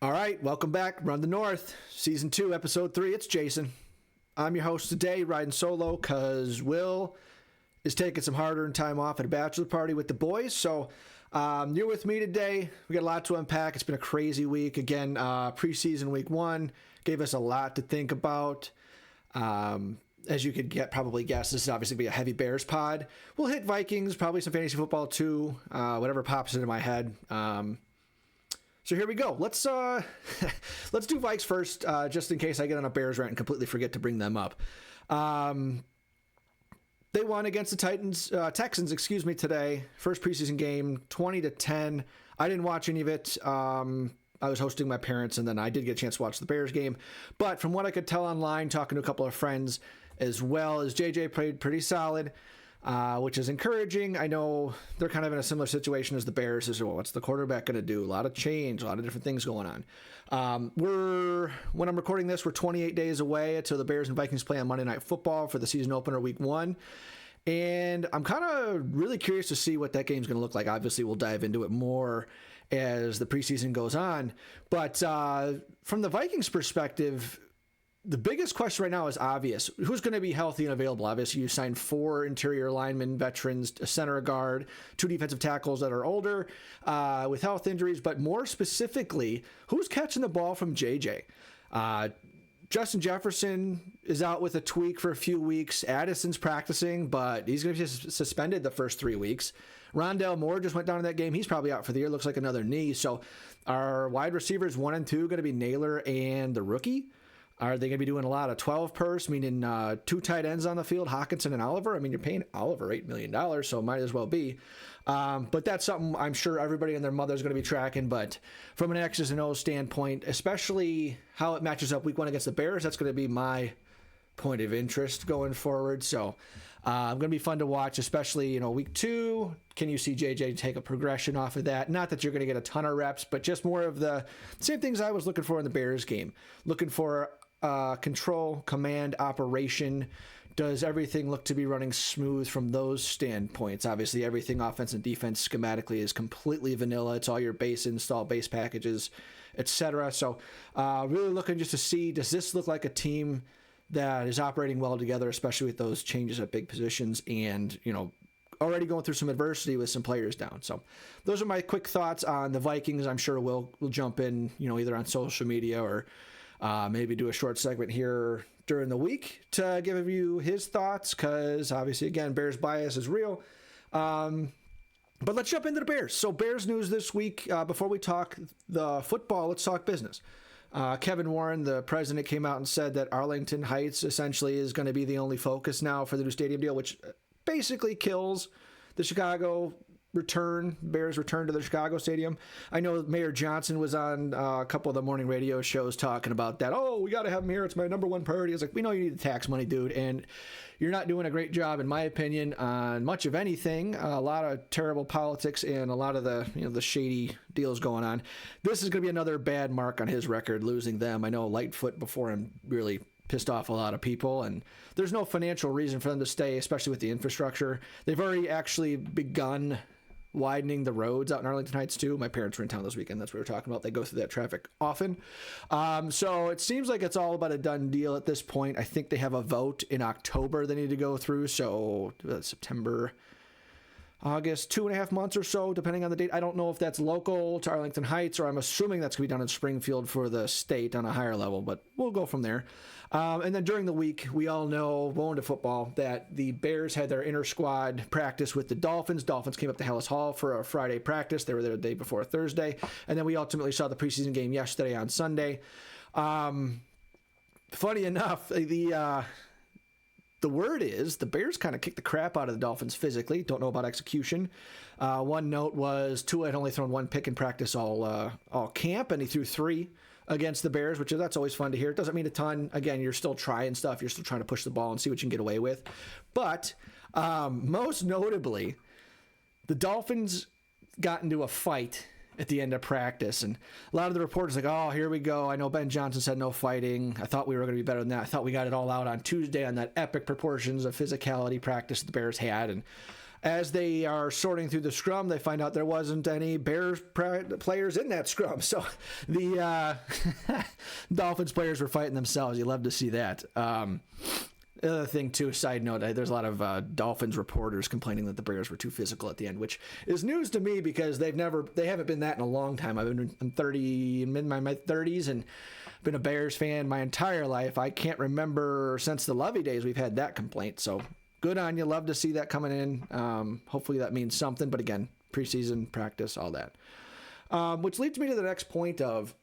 All right, welcome back. Run the North, Season 2, Episode 3. It's Jason. I'm your host today, riding solo because Will is taking some hard-earned time off at a bachelor party with the boys. So you're with me today. We got a lot to unpack. It's been a crazy week. Again, preseason week 1 gave us a lot to think about. As you could probably guess, this is obviously going to be a heavy Bears pod. We'll hit Vikings, probably some fantasy football too, whatever pops into my head. So here we go. Let's do Vikes first, just in case I get on a Bears rant and completely forget to bring them up. They won against the Texans, today. First preseason game, 20-10. I didn't watch any of it. I was hosting my parents, and then I did get a chance to watch the Bears game. But from what I could tell online, talking to a couple of friends, as well as JJ played pretty solid, which is encouraging. I know they're kind of in a similar situation as the Bears. Is, well, what's the quarterback going to do? A lot of change, a lot of different things going on. When I'm recording this, we're 28 days away until the Bears and Vikings play on Monday Night Football for the season opener week 1. And I'm kind of really curious to see what that game's going to look like. Obviously, we'll dive into it more as the preseason goes on. But from the Vikings perspective, the biggest question right now is obvious. Who's going to be healthy and available? Obviously, you signed 4 interior linemen, veterans, a center, a guard, 2 defensive tackles that are older with health injuries. But more specifically, who's catching the ball from JJ? Justin Jefferson is out with a tweak for a few weeks. Addison's practicing, but he's going to be suspended the first 3 weeks. Rondale Moore just went down in that game. He's probably out for the year. Looks like another knee. So our wide receivers 1 and 2 going to be Naylor and the rookie? Are they going to be doing a lot of 12 pers, meaning 2 tight ends on the field, Hawkinson and Oliver? I mean, you're paying Oliver $8 million, so it might as well be. But that's something I'm sure everybody and their mother is going to be tracking. But from an X's and O's standpoint, especially how it matches up week 1 against the Bears, that's going to be my point of interest going forward. So going to be fun to watch, especially, week 2. Can you see JJ take a progression off of that? Not that you're going to get a ton of reps, but just more of the same things I was looking for in the Bears game. Looking for control, command, operation. Does everything look to be running smooth from those standpoints? Obviously, everything offense and defense schematically is completely vanilla. It's all your base install, base packages, etc. So really looking just to see, does this look like a team that is operating well together, especially with those changes at big positions and, already going through some adversity with some players down. So those are my quick thoughts on the Vikings. I'm sure we'll jump in, either on social media or maybe do a short segment here during the week to give you his thoughts, because obviously, again, Bears bias is real. But let's jump into the Bears. So Bears news this week. Before we talk the football, let's talk business. Kevin Warren, the president, came out and said that Arlington Heights essentially is going to be the only focus now for the new stadium deal, which basically kills the Bears return to the Chicago stadium. I know Mayor Johnson was on a couple of the morning radio shows talking about that. Oh, we got to have him here. It's my number 1 priority. It's like, we know you need the tax money, dude. And you're not doing a great job, in my opinion, on much of anything. A lot of terrible politics and a lot of the shady deals going on. This is going to be another bad mark on his record, losing them. I know Lightfoot before him really pissed off a lot of people, and there's no financial reason for them to stay, especially with the infrastructure. They've already actually begun widening the roads out in Arlington Heights too. My parents were in town this weekend. That's what we were talking about. They go through that traffic often. So it seems like it's all about a done deal at this point. I think they have a vote in October they need to go through. So September, August, 2.5 months or so, depending on the date. I don't know if that's local to Arlington Heights, or I'm assuming that's going to be down in Springfield for the state on a higher level, but we'll go from there. And then during the week, we all know, going to football, that the Bears had their inter-squad practice with the Dolphins. Dolphins came up to Hallis Hall for a Friday practice. They were there the day before Thursday. And then we ultimately saw the preseason game yesterday on Sunday. Funny enough, the word is the Bears kind of kicked the crap out of the Dolphins physically. Don't know about execution. One note was Tua had only thrown 1 pick in practice all camp, and he threw 3 against the Bears, that's always fun to hear. It doesn't mean a ton. Again, you're still trying stuff. You're still trying to push the ball and see what you can get away with. But most notably, the Dolphins got into a fight at the end of practice, and a lot of the reporters like, oh, here we go. I know Ben Johnson said no fighting. I thought we were going to be better than that. I thought we got it all out on Tuesday on that epic proportions of physicality practice the Bears had, and as they are sorting through the scrum, they find out there wasn't any Bears players in that scrum. So the Dolphins players were fighting themselves. You love to see that. The other thing, too, side note, there's a lot of Dolphins reporters complaining that the Bears were too physical at the end, which is news to me because they haven't been that in a long time. I'm in my mid-30s and been a Bears fan my entire life. I can't remember since the Lovey days we've had that complaint. So good on you. Love to see that coming in. Hopefully that means something. But again, preseason, practice, all that. Which leads me to the next point of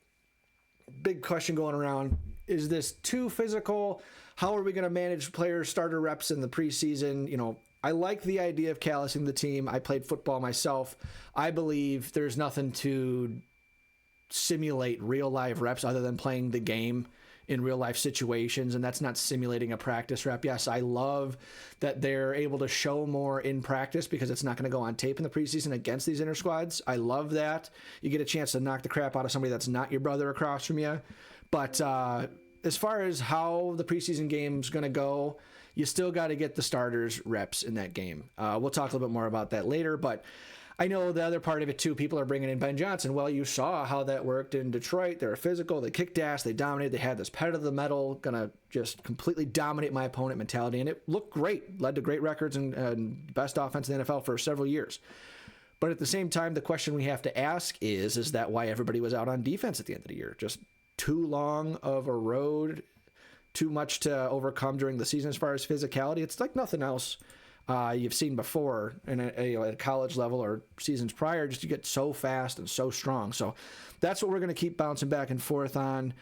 big question going around. Is this too physical? How are we going to manage players' starter reps in the preseason? You know, I like the idea of callousing the team. I played football myself. I believe there's nothing to simulate real live reps other than playing the game in real life situations, and that's not simulating a practice rep. Yes, I love that they're able to show more in practice because it's not going to go on tape in the preseason against these inter squads. I love that. You get a chance to knock the crap out of somebody that's not your brother across from you. But as far as how the preseason game's going to go, you still got to get the starters reps in that game. We'll talk a little bit more about that later, but I know the other part of it too, people are bringing in Ben Johnson. Well, you saw how that worked in Detroit. They were physical, they kicked ass, they dominated, they had this pedal to the metal, gonna just completely dominate my opponent mentality, and it looked great, led to great records and best offense in the NFL for several years. But at the same time, the question we have to ask is that why everybody was out on defense at the end of the year? Just too long of a road, too much to overcome during the season as far as physicality. It's like nothing else you've seen before at a college level or seasons prior, just to get so fast and so strong. So that's what we're going to keep bouncing back and forth on.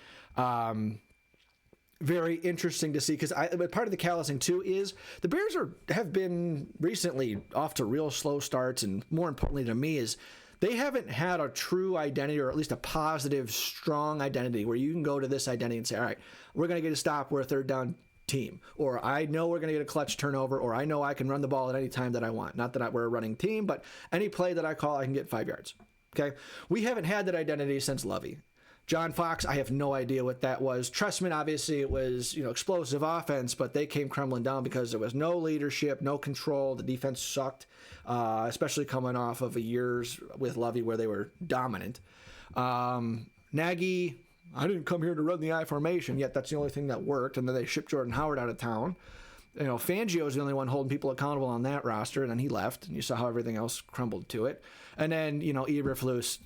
Very interesting to see, because part of the callousing too is the Bears have been recently off to real slow starts, and more importantly to me is they haven't had a true identity, or at least a positive, strong identity where you can go to this identity and say, all right, we're going to get a stop, we're a third down team, or I know we're going to get a clutch turnover, or I know I can run the ball at any time that I want. Not that we're a running team, but any play that I call, I can get 5 yards. Okay, we haven't had that identity since Lovey. John Fox, I have no idea what that was. Trestman, obviously, it was explosive offense, but they came crumbling down because there was no leadership, no control. The defense sucked, especially coming off of years with Lovey where they were dominant. Nagy, I didn't come here to run the I formation, yet that's the only thing that worked, and then they shipped Jordan Howard out of town. Fangio is the only one holding people accountable on that roster, and then he left, and you saw how everything else crumbled to it. And then, Eberflus,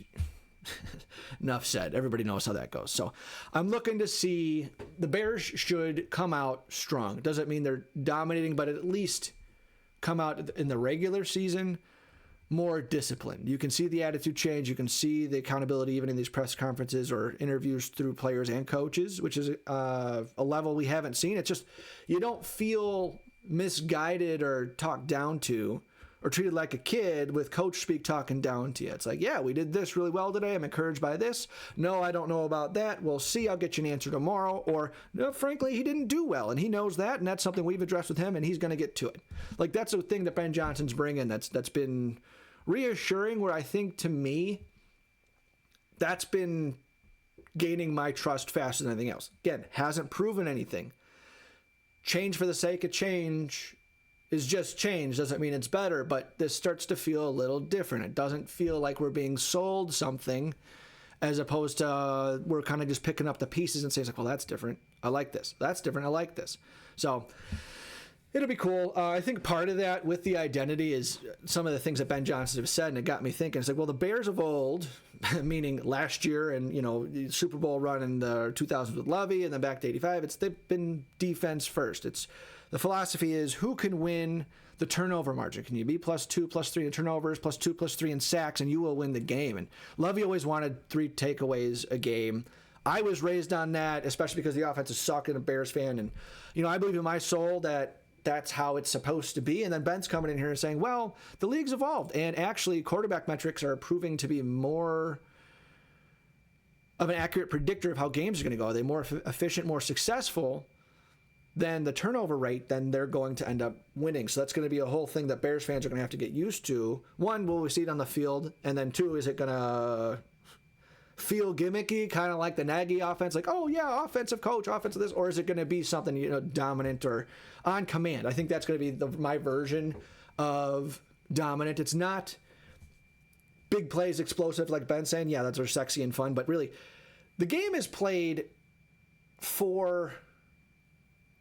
enough said. Everybody knows how that goes. So I'm looking to see the Bears should come out strong. It doesn't mean they're dominating, but at least come out in the regular season more disciplined. You can see the attitude change. You can see the accountability even in these press conferences or interviews through players and coaches, which is a level we haven't seen. It's just you don't feel misguided or talked down to or treated like a kid with coach speak talking down to you. It's like, yeah, we did this really well today. I'm encouraged by this. No, I don't know about that. We'll see. I'll get you an answer tomorrow. Or, no, frankly, he didn't do well, and he knows that, and that's something we've addressed with him, and he's going to get to it. Like, that's a thing that Ben Johnson's bringing that's been reassuring, where I think, to me, that's been gaining my trust faster than anything else. Again, hasn't proven anything. Change for the sake of change is just change. Doesn't mean it's better, but this starts to feel a little different. It doesn't feel like we're being sold something, as opposed to we're kind of just picking up the pieces and saying, like, well, that's different. I like this. That's different. I like this. So it'll be cool. I think part of that with the identity is some of the things that Ben Johnson has said, and it got me thinking. It's like, well, the Bears of old, meaning last year and, the Super Bowl run in the 2000s with Lovey and then back to 85, they've been defense first. The philosophy is who can win the turnover margin. Can you be +2, +3 in turnovers, +2, +3 in sacks, and you will win the game. And Lovey always wanted 3 takeaways a game. I was raised on that, especially because the offense is sucked and a Bears fan. And, I believe in my soul that that's how it's supposed to be. And then Ben's coming in here and saying, well, the league's evolved. And actually, quarterback metrics are proving to be more of an accurate predictor of how games are going to go. Are they more efficient, more successful than the turnover rate? Then they're going to end up winning. So that's going to be a whole thing that Bears fans are going to have to get used to. One, will we see it on the field? And then 2, is it going to feel gimmicky, kind of like the Nagy offense, like, oh yeah, offensive coach, offensive this, or is it going to be something dominant or on command? I think that's going to be my version of dominant. It's not big plays, explosive, like Ben's saying. Yeah, those are sexy and fun, but really, the game is played for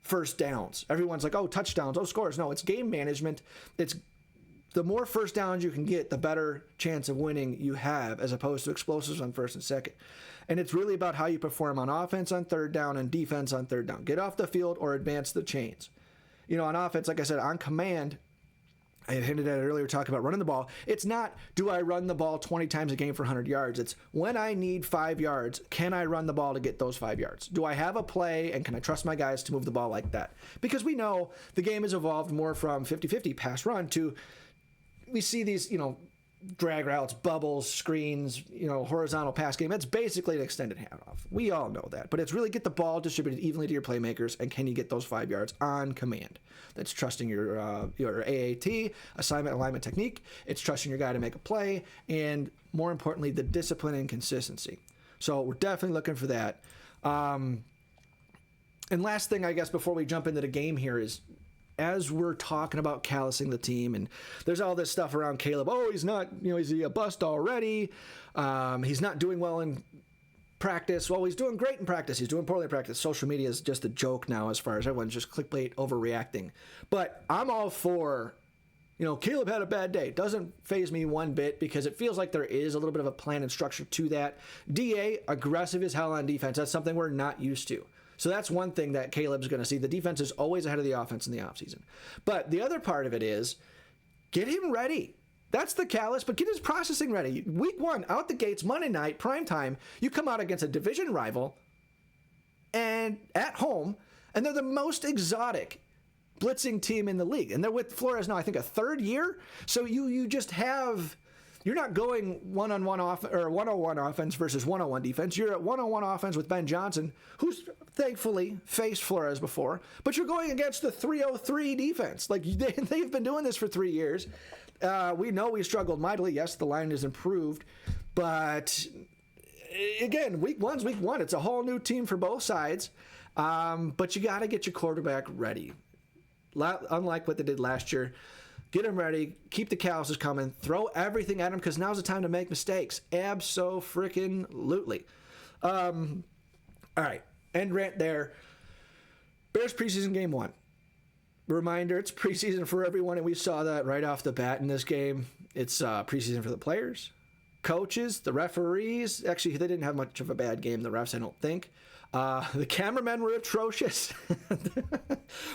first downs. Everyone's like, oh, touchdowns, oh, scores. No, it's game management. It's the more first downs you can get, the better chance of winning you have, as opposed to explosives on first and second. And it's really about how you perform on offense on third down and defense on third down. Get off the field or advance the chains. You know, on offense, like I said, on command, I had hinted at it earlier talking about running the ball. It's not, do I run the ball 20 times a game for 100 yards? It's when I need 5 yards, can I run the ball to get those 5 yards? Do I have a play, and can I trust my guys to move the ball like that? Because we know the game has evolved more from 50-50 pass run to, we see these, you know, drag routes, bubbles, screens, you know, horizontal pass game. That's basically an extended handoff. We all know that. But it's really get the ball distributed evenly to your playmakers, and can you get those 5 yards on command? That's trusting your AAT, assignment, alignment, technique. It's trusting your guy to make a play, and more importantly, the discipline and consistency. So we're definitely looking for that. And last thing, I guess, before we jump into the game here is, as we're talking about callousing the team, and there's all this stuff around Caleb. Oh, he's not, you know, is he a bust already? He's not doing well in practice. Well, he's doing great in practice. He's doing poorly in practice. Social media is just a joke now, as far as everyone's just clickbait overreacting. But I'm all for, you know, Caleb had a bad day. Doesn't faze me one bit, because it feels like there is a little bit of a plan and structure to that. DA, aggressive as hell on defense. That's something we're not used to. So that's one thing that Caleb's going to see. The defense is always ahead of the offense in the offseason. But the other part of it is, get him ready. That's the callous, but get his processing ready. Week 1, out the gates, Monday night, prime time, you come out against a division rival and at home, and they're the most exotic blitzing team in the league. And they're with Flores now, I think, a third year. So you just have... You're not going one-on-one or one-on-one offense versus one-on-one defense. You're at one-on-one offense with Ben Johnson, who's thankfully faced Flores before, but you're going against the 303 defense. Like, they've been doing this for 3 years. We know we struggled mightily. Yes, the line has improved, but again, week one's week one. It's a whole new team for both sides, but you got to get your quarterback ready. Unlike what they did last year. Get them ready. Keep the calluses coming. Throw everything at them, because now's the time to make mistakes. Abso-freaking-lutely. All right. End rant there. Bears preseason game 1. Reminder, it's preseason for everyone, and we saw that right off the bat in this game. It's preseason for the players, coaches, the referees. Actually, they didn't have much of a bad game, the refs, I don't think. The cameramen were atrocious.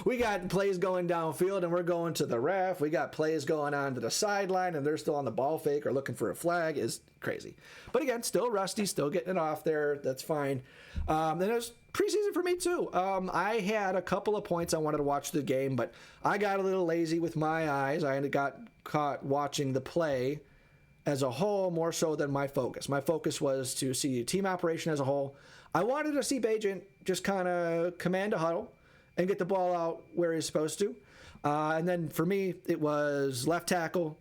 We got plays going downfield, and we're going to the ref. We got plays going on to the sideline, and they're still on the ball fake or looking for a flag. Is crazy. But again, still rusty, still getting it off there. That's fine. And it was preseason for me too. I had a couple of points I wanted to watch the game, but I got a little lazy with my eyes. I got caught watching the play as a whole more so than my focus. My focus was to see team operation as a whole. I wanted to see Bajent just kind of command a huddle and get the ball out where he's supposed to. And then for me, it was left tackle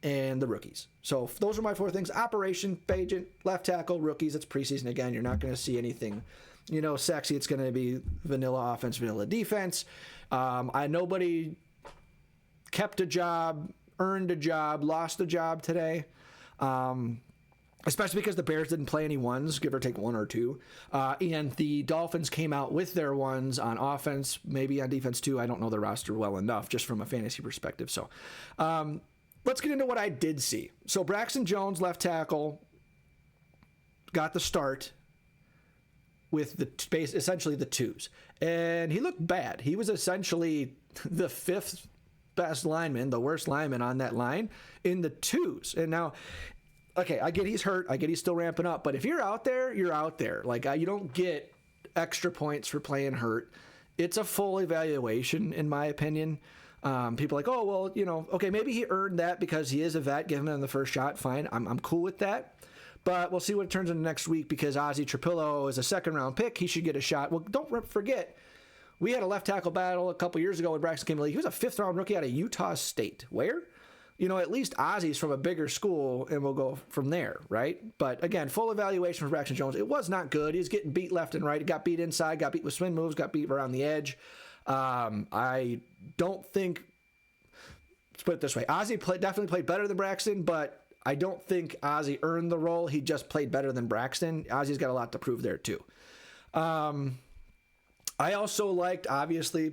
and the rookies. So those are my 4 things. Operation, Bajent, left tackle, rookies. It's preseason again. You're not going to see anything, you know, sexy. It's going to be vanilla offense, vanilla defense. Nobody kept a job, earned a job, lost a job today. Especially because the Bears didn't play any ones, give or take 1 or 2. And the Dolphins came out with their ones on offense, maybe on defense too. I don't know the roster well enough, just from a fantasy perspective. So let's get into what I did see. So Braxton Jones, left tackle, got the start with the essentially the 2s. And he looked bad. He was essentially the 5th best lineman, the worst lineman on that line in the 2s. And now... Okay, I get he's hurt. I get he's still ramping up. But if you're out there, you're out there. Like, you don't get extra points for playing hurt. It's a full evaluation, in my opinion. People are like, oh, well, you know, okay, maybe he earned that because he is a vet. Give him the first shot. Fine. I'm cool with that. But we'll see what it turns into next week, because Ozzie Trapillo is a second-round pick. He should get a shot. Well, don't forget, we had a left tackle battle a couple years ago when Braxton came to the league. He was a 5th-round rookie out of Utah State. Where? You know, at least Ozzie's from a bigger school, and we'll go from there, right? But again, full evaluation for Braxton Jones. It was not good. He's getting beat left and right. He got beat inside, got beat with swing moves, got beat around the edge. I don't think let's put it this way. Ozzie definitely played better than Braxton, but I don't think Ozzie earned the role. He just played better than Braxton. Ozzie's got a lot to prove there too. I also liked, obviously,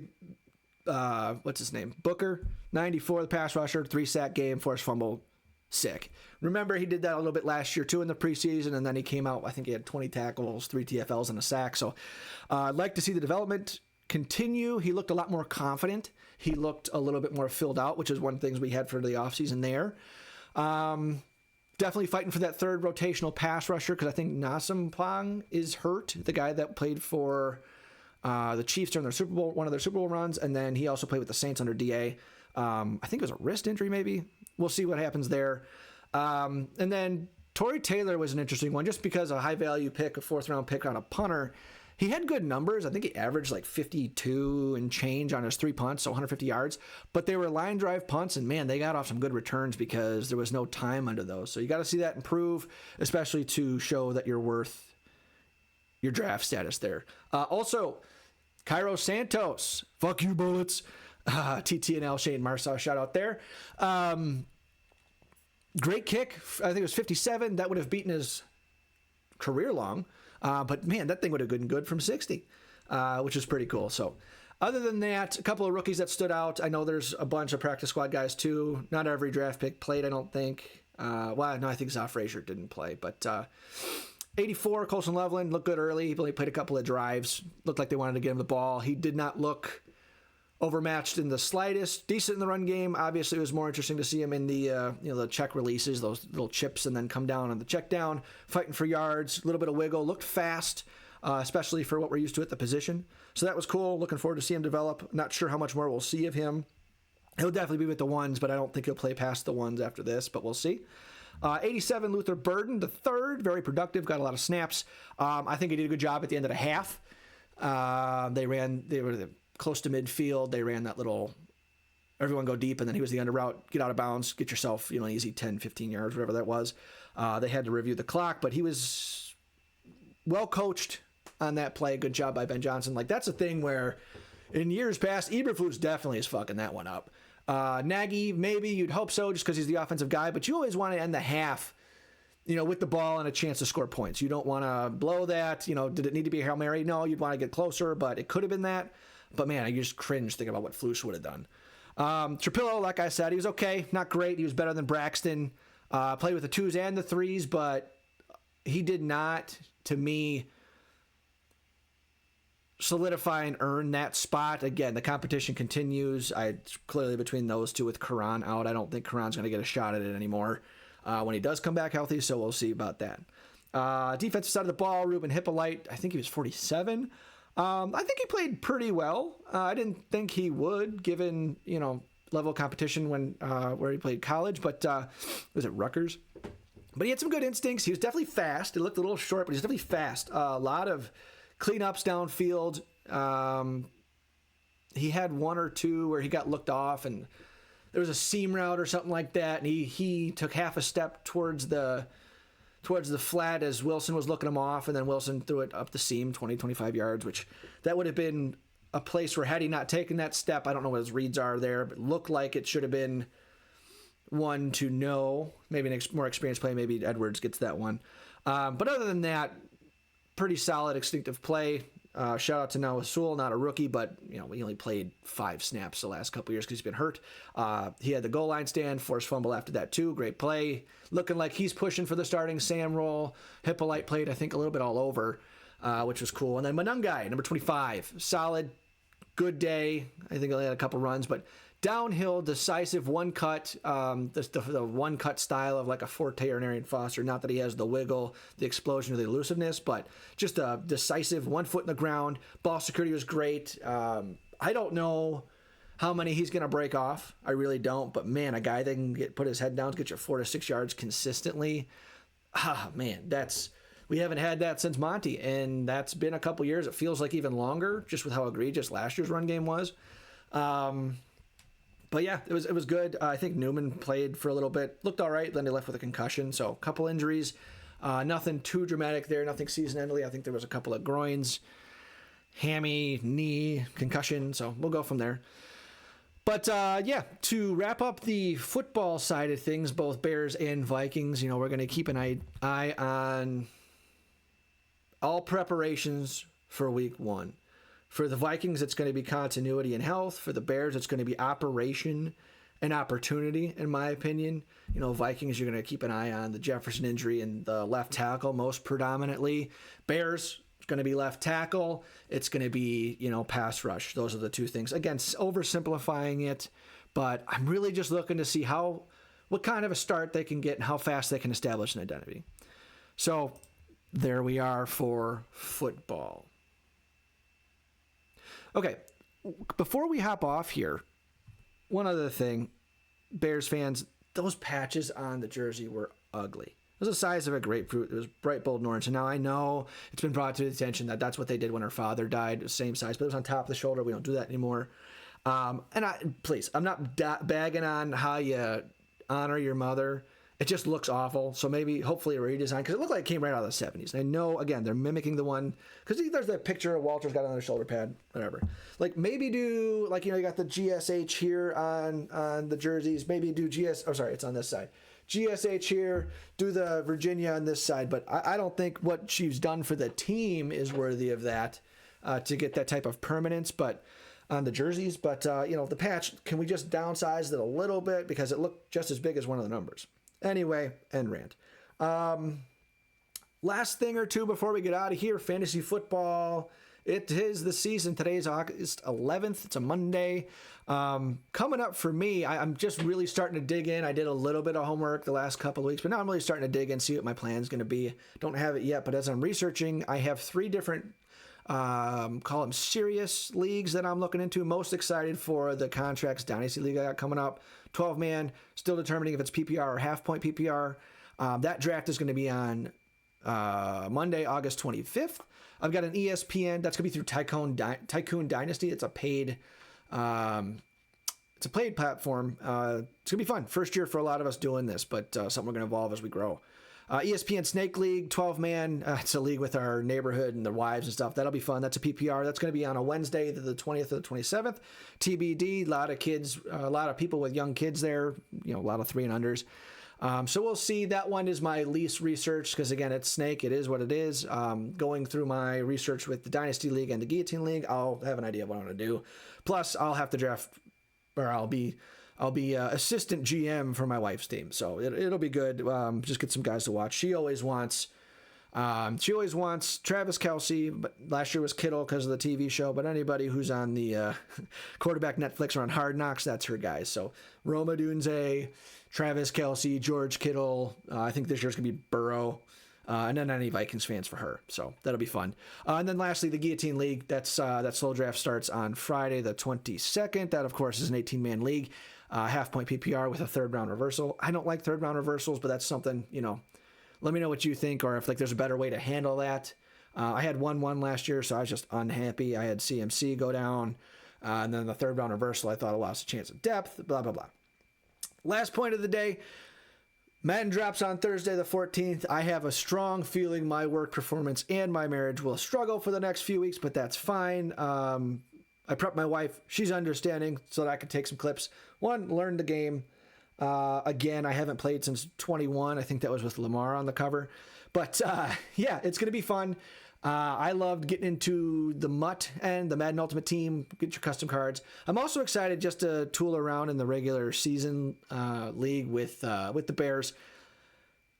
what's his name? Booker, 94, the pass rusher, 3-sack game, forced fumble, sick. Remember, he did that a little bit last year too in the preseason, and then he came out, I think he had 20 tackles, 3 TFLs, and a sack. So I'd like to see the development continue. He looked a lot more confident. He looked a little bit more filled out, which is one of the things we had for the offseason there. Definitely fighting for that third rotational pass rusher because I think Nassim Pong is hurt, the guy that played for the Chiefs during their Super Bowl, one of their Super Bowl runs, and then he also played with the Saints under DA. I think it was a wrist injury, maybe. We'll see what happens there. And then Torrey Taylor was an interesting one just because a high-value pick, a fourth-round pick on a punter. He had good numbers. I think he averaged like 52 and change on his 3 punts, so 150 yards. But they were line drive punts, and man, they got off some good returns because there was no time under those. So you got to see that improve, especially to show that you're worth your draft status there. Also, Cairo Santos, fuck you, bullets. TTNL, Shane Marsaw, shout out there. Great kick. I think it was 57. That would have beaten his career long. But man, that thing would have been good from 60, which is pretty cool. So other than that, a couple of rookies that stood out. I know there's a bunch of practice squad guys too. Not every draft pick played, I don't think. Well, no, I think Zoff Frazier didn't play. But 84, Colson Loveland looked good early. He only played a couple of drives. Looked like they wanted to get him the ball. He did not look overmatched in the slightest. Decent in the run game. Obviously, it was more interesting to see him in the the check releases, those little chips, and then come down on the check down, fighting for yards, a little bit of wiggle. Looked fast, especially for what we're used to at the position. So that was cool. Looking forward to see him develop. Not sure how much more we'll see of him. He'll definitely be with the ones, but I don't think he'll play past the ones after this, but we'll see. 87, Luther Burden, the third, very productive, got a lot of snaps. I think he did a good job at the end of the half. They were close to midfield. They ran that little everyone go deep, and then he was the under route, get out of bounds, get yourself easy 10, 15 yards, whatever that was. They had to review the clock, but he was well coached on that play. Good job by Ben Johnson. Like, that's a thing where in years past, Eberflus definitely is fucking that one up. Nagy, maybe you'd hope so just because he's the offensive guy, but you always want to end the half with the ball and a chance to score points. You don't want to blow that. Did it need to be a Hail Mary? No, you'd want to get closer, but it could have been that. But man, I just cringe thinking about what Flus would have done. Trapillo, like I said, he was okay, not great. He was better than Braxton. Played with the 2s and the 3s, but he did not, to me, solidify and earn that spot. Again, the competition continues. Clearly between those two with Karan out, I don't think Karan's going to get a shot at it anymore when he does come back healthy, so we'll see about that. Defensive side of the ball, Ruben Hippolyte, I think he was 47. I think he played pretty well. I didn't think he would, given level of competition when where he played college. But was it Rutgers? But he had some good instincts. He was definitely fast. He looked a little short, but he's definitely fast. A lot of cleanups downfield. He had one or two where he got looked off, and there was a seam route or something like that, and he took half a step towards the flat as Wilson was looking him off, and then Wilson threw it up the seam 20, 25 yards, which that would have been a place where had he not taken that step, I don't know what his reads are there, but looked like it should have been one to know. Maybe an more experienced play, maybe Edwards gets that one. But other than that, pretty solid instinctive play. Shout out to Noah Sewell, not a rookie, but he only played 5 snaps the last couple years because he's been hurt. He had the goal line stand, forced fumble after that too. Great play. Looking like he's pushing for the starting Sam role. Hippolyte played, I think, a little bit all over, which was cool. And then Manungai, number 25, solid, good day. I think he only had a couple runs, but downhill, decisive, one cut, the one cut style of like a Forte or an Arian Foster. Not that he has the wiggle, the explosion, or the elusiveness, but just a decisive 1 foot in the ground. Ball security was great. I don't know how many he's going to break off. I really don't. But man, a guy that can put his head down to get you 4 to 6 yards consistently. Man, we haven't had that since Monty, and that's been a couple years. It feels like even longer, just with how egregious last year's run game was. But yeah, it was good. I think Newman played for a little bit, looked all right. Then they left with a concussion, so a couple injuries. Nothing too dramatic there. Nothing season-endly. I think there was a couple of groins, hammy, knee, concussion. So we'll go from there. But yeah, to wrap up the football side of things, both Bears and Vikings, we're going to keep an eye on all preparations for week 1. For the Vikings, it's going to be continuity and health. For the Bears, it's going to be operation and opportunity, in my opinion. Vikings, you're going to keep an eye on the Jefferson injury and the left tackle most predominantly. Bears, it's going to be left tackle. It's going to be, pass rush. Those are the two things. Again, oversimplifying it, but I'm really just looking to see what kind of a start they can get and how fast they can establish an identity. So there we are for football. Okay, before we hop off here, one other thing, Bears fans, those patches on the jersey were ugly. It was the size of a grapefruit. It was bright, bold orange. And now I know it's been brought to the attention that that's what they did when her father died. It was the same size, but it was on top of the shoulder. We don't do that anymore. Please, I'm not bagging on how you honor your mother. It just looks awful. So hopefully a redesign, because it looked like it came right out of the 70s. And I know, again, they're mimicking the one, because there's that picture of Walter's got it on his shoulder pad, whatever. Like maybe do, you got the GSH here on the jerseys. Maybe do it's on this side. GSH here, do the Virginia on this side. But I don't think what she's done for the team is worthy of that to get that type of permanence. But on the jerseys, the patch, can we just downsize it a little bit, because it looked just as big as one of the numbers. Anyway, end rant. Last thing or two before we get out of here, fantasy football. It is the season. Today is August 11th. It's a Monday. Coming up for me, I'm just really starting to dig in. I did a little bit of homework the last couple of weeks, but now I'm really starting to dig in, see what my plan is going to be. Don't have it yet, but as I'm researching, I have 3 different call them serious leagues that I'm looking into. Most excited for the Contracts Dynasty League I got coming up. 12-man, still determining if it's PPR or half-point PPR. That draft is going to be on Monday, August 25th. I've got an ESPN. That's going to be through Tycoon Dynasty. It's a paid platform. It's going to be fun. First year for a lot of us doing this, but something we're going to evolve as we grow. ESPN Snake League, 12-man. It's a league with our neighborhood and their wives and stuff. That'll be fun. That's a PPR. That's going to be on a Wednesday, the 20th or the 27th. TBD, a lot of kids, a lot of people with young kids there, a lot of 3 and unders. So we'll see. That one is my least research because, again, it's Snake. It is what it is. Going through my research with the Dynasty League and the Guillotine League, I'll have an idea of what I'm going to do. Plus, I'll have to draft, or I'll be assistant GM for my wife's team, so it'll be good. Just get some guys to watch. She always wants Travis Kelce, but last year was Kittle because of the TV show. But anybody who's on the quarterback Netflix or on Hard Knocks, that's her guys. So Roma Dunze, Travis Kelce, George Kittle. I think this year's gonna be Burrow. And then any Vikings fans for her. So that'll be fun. And then lastly, the Guillotine League. That slow draft starts on Friday the 22nd. That, of course, is an 18-man league. Half-point PPR with a third-round reversal. I don't like third-round reversals, but that's something, let me know what you think, or if there's a better way to handle that. I had 1-1 last year, so I was just unhappy. I had CMC go down. And then the third-round reversal, I thought I lost a chance of depth, blah, blah, blah. Last point of the day. Madden drops on Thursday the 14th. I have a strong feeling my work performance and my marriage will struggle for the next few weeks, but that's fine. I prepped my wife. She's understanding so that I can take some clips. One, learn the game. Again, I haven't played since 21. I think that was with Lamar on the cover. But yeah, it's going to be fun. I loved getting into the MUT and the Madden Ultimate Team, get your custom cards. I'm also excited just to tool around in the regular season league with the Bears.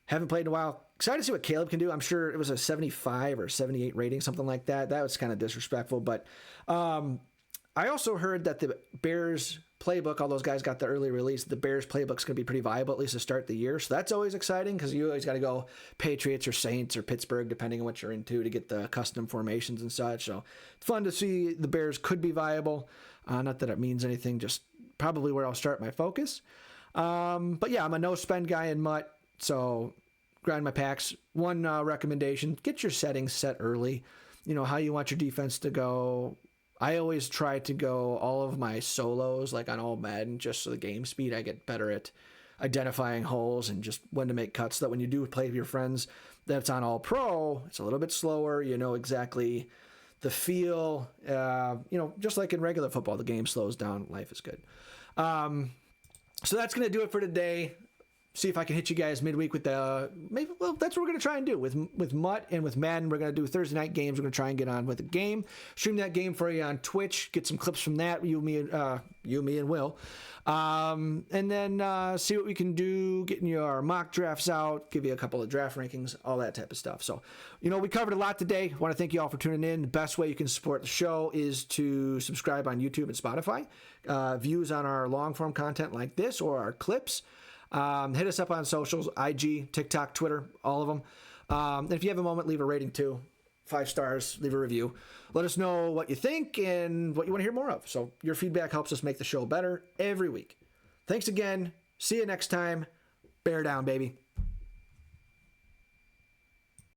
Haven't played in a while. Excited to see what Caleb can do. I'm sure it was a 75 or 78 rating, something like that. That was kind of disrespectful. But I also heard that the Bears playbook, all those guys got the early release, the Bears playbook's going to be pretty viable, at least to start the year. So that's always exciting because you always got to go Patriots or Saints or Pittsburgh, depending on what you're into, to get the custom formations and such. So it's fun to see the Bears could be viable. Not that it means anything, just probably where I'll start my focus. But yeah, I'm a no-spend guy in MUT, so grind my packs. One recommendation, get your settings set early. How you want your defense to go. I always try to go all of my solos, like on all Madden, just so the game speed, I get better at identifying holes and just when to make cuts, so that when you do play with your friends that's on all pro, it's a little bit slower. You know exactly the feel. Just like in regular football, the game slows down. Life is good. So that's going to do it for today. See if I can hit you guys midweek with that's what we're going to try and do with Mutt and with Madden. We're going to do Thursday night games. We're going to try and get on with a game, stream that game for you on Twitch, get some clips from that, you, me, and Will. And then see what we can do, getting your mock drafts out, give you a couple of draft rankings, all that type of stuff. So, we covered a lot today. I want to thank you all for tuning in. The best way you can support the show is to subscribe on YouTube and Spotify. Views on our long-form content like this or our clips. Hit us up on socials, IG, TikTok, Twitter, all of them. And if you have a moment, leave a rating too. 5 stars, leave a review. Let us know what you think and what you want to hear more of. So your feedback helps us make the show better every week. Thanks again. See you next time. Bear down, baby.